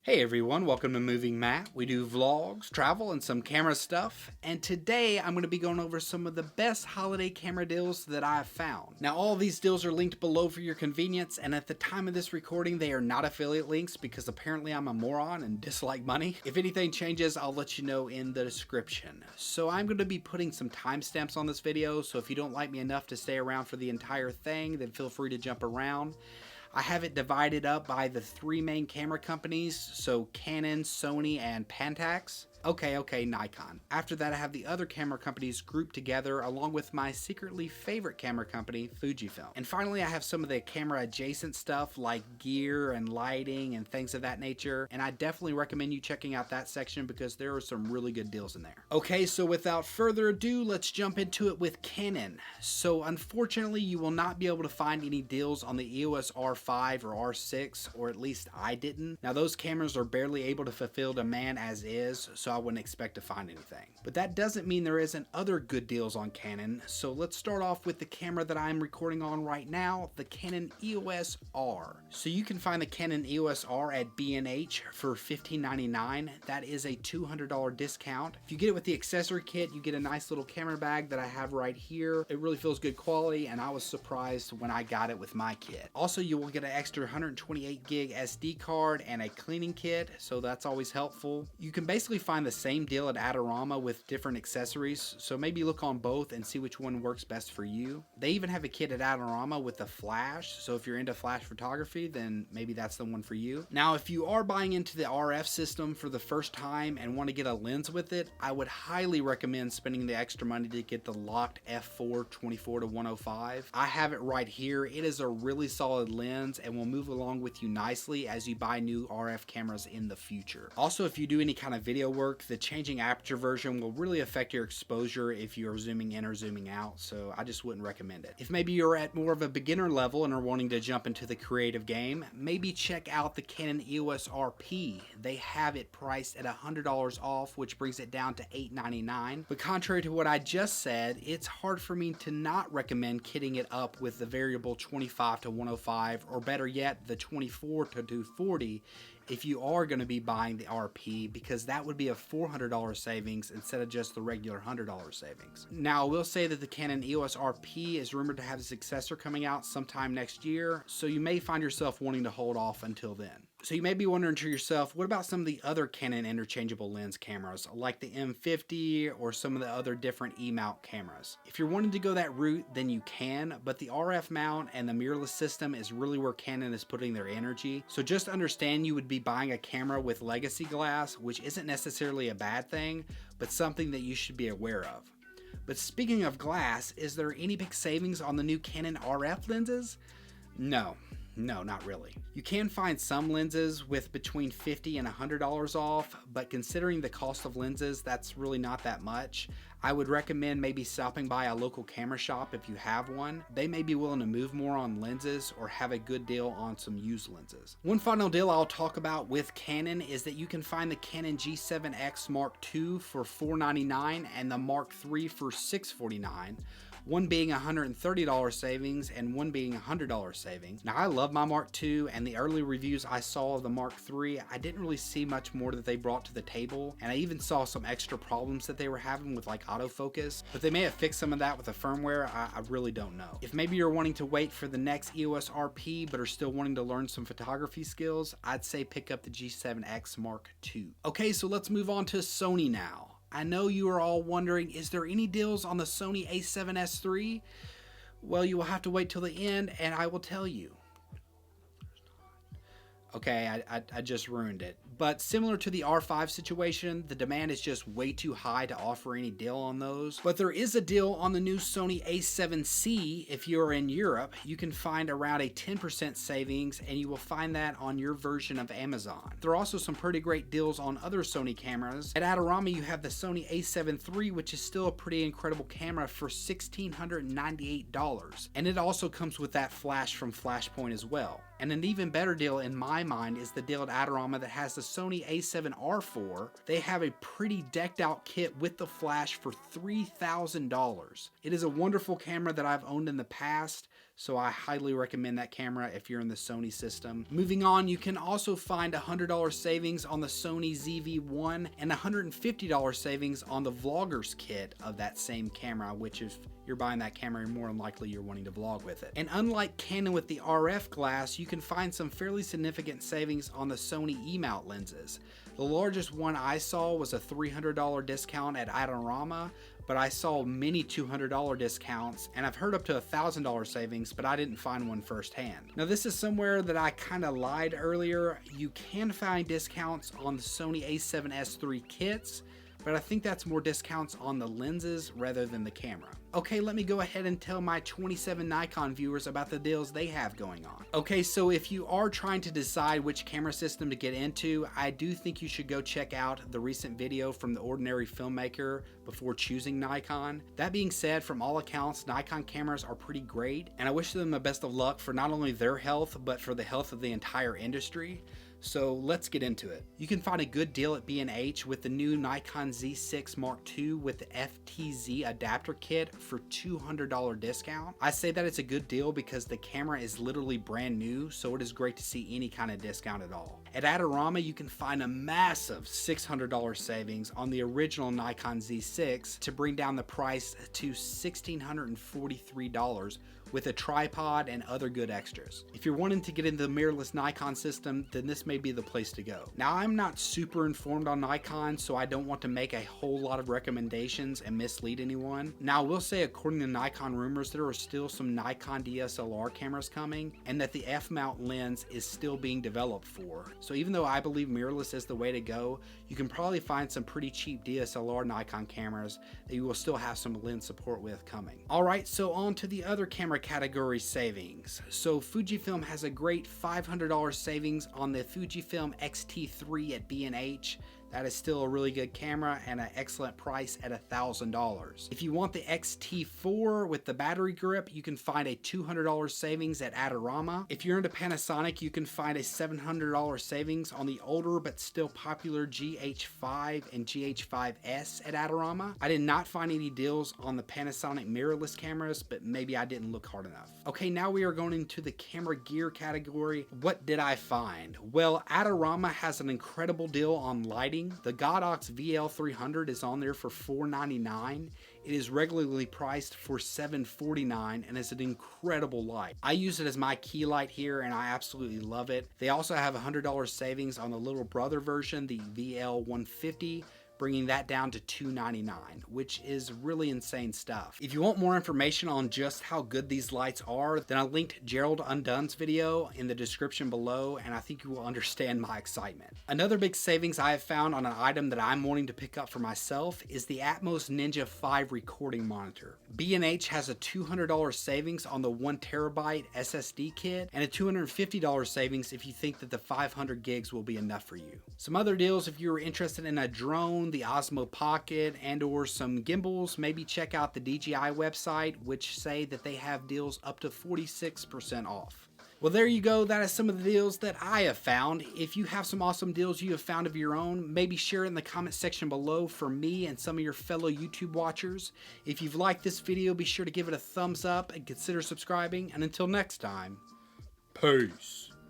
Hey everyone, welcome to Moving Matt. We do vlogs, travel, and some camera stuff. And today I'm going to be going over some of the best holiday camera deals that I've found. Now all of these deals are linked below for your convenience, and at the time of this recording they are not affiliate links because apparently I'm a moron and dislike money. If anything changes, I'll let you know in the description. So I'm going to be putting some timestamps on this video, so if you don't like me enough to stay around for the entire thing, then feel free to jump around. I have it divided up by the three main camera companies, so Canon, Sony, and Pentax. Okay, Nikon. After that, I have the other camera companies grouped together along with my secretly favorite camera company, Fujifilm. And finally, I have some of the camera adjacent stuff like gear and lighting and things of that nature. And I definitely recommend you checking out that section because there are some really good deals in there. Okay, so without further ado, let's jump into it with Canon. So unfortunately, you will not be able to find any deals on the EOS R5 or R6, or at least I didn't. Now those cameras are barely able to fulfill demand as is, so I wouldn't expect to find anything. But that doesn't mean there isn't other good deals on Canon, so let's start off with the camera that I'm recording on right now, the Canon EOS R. So you can find the Canon EOS R at B&H for $15.99. That is a $200 discount. If you get it with the accessory kit, you get a nice little camera bag that I have right here. It really feels good quality, and I was surprised when I got it with my kit. Also, you will get an extra 128 gig SD card and a cleaning kit, so that's always helpful. You can basically find the same deal at Adorama with different accessories, so maybe look on both and see which one works best for you. They even have a kit at Adorama with a flash, so if you're into flash photography, then maybe that's the one for you. Now, if you are buying into the RF system for the first time and want to get a lens with it, I would highly recommend spending the extra money to get the locked f4 24-105. I have it right here. It is a really solid lens and will move along with you nicely as you buy new RF cameras in the future. Also, if you do any kind of video work, the changing aperture version will really affect your exposure if you're zooming in or zooming out, so I just wouldn't recommend it. If maybe you're at more of a beginner level and are wanting to jump into the creative game, maybe check out the Canon EOS RP. They have it priced at $100 off, which brings it down to $899. But contrary to what I just said, it's hard for me to not recommend kitting it up with the variable 25-105, or better yet, the 24-240 if you are going to be buying the RP, because that would be a $400 savings instead of just the regular $100 savings. Now, I will say that the Canon EOS RP is rumored to have a successor coming out sometime next year, so you may find yourself wanting to hold off until then. So you may be wondering to yourself, what about some of the other Canon interchangeable lens cameras, like the M50 or some of the other different E-mount cameras? If you're wanting to go that route, then you can, but the RF mount and the mirrorless system is really where Canon is putting their energy. So just understand you would be buying a camera with legacy glass, which isn't necessarily a bad thing, but something that you should be aware of. But speaking of glass, is there any big savings on the new Canon RF lenses? No, not really. You can find some lenses with between $50 and $100 off, but considering the cost of lenses, that's really not that much. I would recommend maybe stopping by a local camera shop if you have one. They may be willing to move more on lenses or have a good deal on some used lenses. One final deal I'll talk about with Canon is that you can find the Canon G7X Mark II for $499 and the Mark III for $649. One being $130 savings and one being $100 savings. Now, I love my Mark II, and the early reviews I saw of the Mark III, I didn't really see much more that they brought to the table, and I even saw some extra problems that they were having with like autofocus, but they may have fixed some of that with the firmware. I really don't know. If maybe you're wanting to wait for the next EOS RP but are still wanting to learn some photography skills, I'd say pick up the G7X Mark II. Okay, so let's move on to Sony now. I know you are all wondering, is there any deals on the Sony a7S III? Well, you will have to wait till the end and I will tell you. Okay, I just ruined it. But similar to the R5 situation, the demand is just way too high to offer any deal on those. But there is a deal on the new Sony a7C. If you're in Europe, you can find around a 10% savings, and you will find that on your version of Amazon. There are also some pretty great deals on other Sony cameras. At Adorama, you have the Sony a7 III, which is still a pretty incredible camera for $1,698. And it also comes with that flash from Flashpoint as well. And an even better deal in my mind is the deal at Adorama that has the Sony a7R4. They have a pretty decked out kit with the flash for $3,000. It is a wonderful camera that I've owned in the past, so I highly recommend that camera if you're in the Sony system. Moving on, you can also find $100 savings on the Sony ZV-1 and $150 savings on the Vlogger's kit of that same camera, which if you're buying that camera, more than likely you're wanting to vlog with it. And unlike Canon with the RF glass, you can find some fairly significant savings on the Sony E-mount lenses. The largest one I saw was a $300 discount at Adorama, but I saw many $200 discounts, and I've heard up to $1,000 savings, but I didn't find one firsthand. Now this is somewhere that I kind of lied earlier. You can find discounts on the Sony a7S III kits, but I think that's more discounts on the lenses rather than the camera. Okay, let me go ahead and tell my 27 Nikon viewers about the deals they have going on. Okay, so if you are trying to decide which camera system to get into, I do think you should go check out the recent video from the Ordinary Filmmaker before choosing Nikon. That being said, from all accounts, Nikon cameras are pretty great, and I wish them the best of luck for not only their health, but for the health of the entire industry. So let's get into it. You can find a good deal at B&H with the new Nikon Z6 Mark II with the FTZ adapter kit for $200 discount. I say that it's a good deal because the camera is literally brand new, so it is great to see any kind of discount at all. At Adorama, you can find a massive $600 savings on the original Nikon Z6 to bring down the price to $1,643 with a tripod and other good extras. If you're wanting to get into the mirrorless Nikon system, then this may be the place to go. Now, I'm not super informed on Nikon, so I don't want to make a whole lot of recommendations and mislead anyone. Now, I will say, according to Nikon rumors, there are still some Nikon DSLR cameras coming, and that the F-mount lens is still being developed for. So even though I believe mirrorless is the way to go, you can probably find some pretty cheap DSLR Nikon cameras that you will still have some lens support with coming. Alright, so on to the other camera category savings. So Fujifilm has a great $500 savings on the Fujifilm X-T3 at B&H. That is still a really good camera and an excellent price at $1,000. If you want the X-T4 with the battery grip, you can find a $200 savings at Adorama. If you're into Panasonic, you can find a $700 savings on the older but still popular GH5 and GH5S at Adorama. I did not find any deals on the Panasonic mirrorless cameras, but maybe I didn't look hard enough. Okay, now we are going into the camera gear category. What did I find? Well, Adorama has an incredible deal on lighting. The Godox VL300 is on there for $499. It is regularly priced for $749 and is an incredible light. I use it as my key light here and I absolutely love it. They also have $100 savings on the little brother version, the VL150, bringing that down to $299, which is really insane stuff. If you want more information on just how good these lights are, then I linked Gerald Undone's video in the description below, and I think you will understand my excitement. Another big savings I have found on an item that I'm wanting to pick up for myself is the Atomos Ninji V recording monitor. B&H has a $200 savings on the 1TB SSD kit, and a $250 savings if you think that the 500 gigs will be enough for you. Some other deals if you're interested in a drone, the Osmo Pocket, and or some gimbals, maybe check out the DJI website, which say that they have deals up to 46% off. Well, there you go. That is some of the deals that I have found. If you have some awesome deals you have found of your own, maybe share it in the comment section below for me and some of your fellow YouTube watchers. If you've liked this video, be sure to give it a thumbs up and consider subscribing. And until next time, peace.